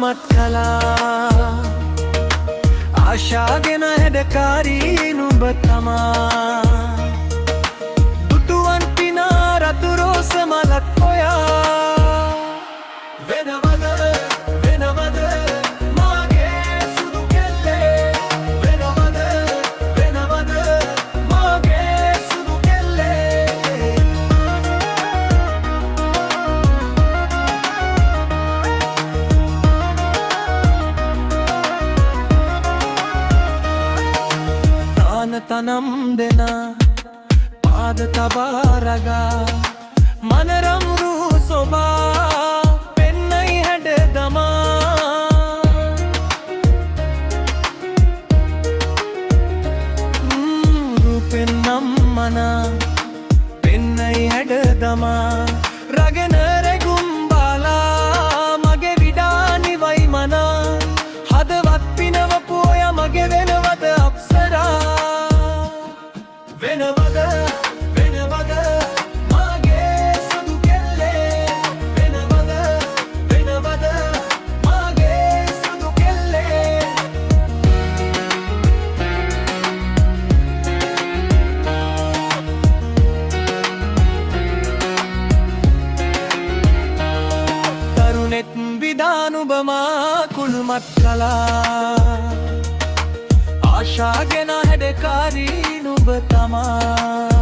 කුළුමත් කලා ආශාගෙන හැඩකාරී නුඹ තමා දුටුවන් පිනා රතු රෝස මලක් හොයා වෙනවද වෙනවද මාගේ සුදු කෙල්ලේ වෙනවද වෙනවද මාගේ සුදු කෙල්ලේ තනම් දෙන පාද තබාරගා මනරම් රූ සොබා පෙන්නයි හැඩ දමා රූපෙන් නම් මනා පෙන්නයි හැඩ දමා රගෙන රැගුම් බාලා මගේ විඩානිවයි මනා හදවත් පිනවපු ඔය මගේ වෙනවද අප්සරා වෙනවද වෙනවද මාගේ සුදු කෙල්ලේ වෙනවද වෙනවද මාගේ සුදු කෙල්ලේ තරුණෙත් විදානුබමා කුළුමත් කලා ආශාගෙන හැඩකාරී නුඹ තමා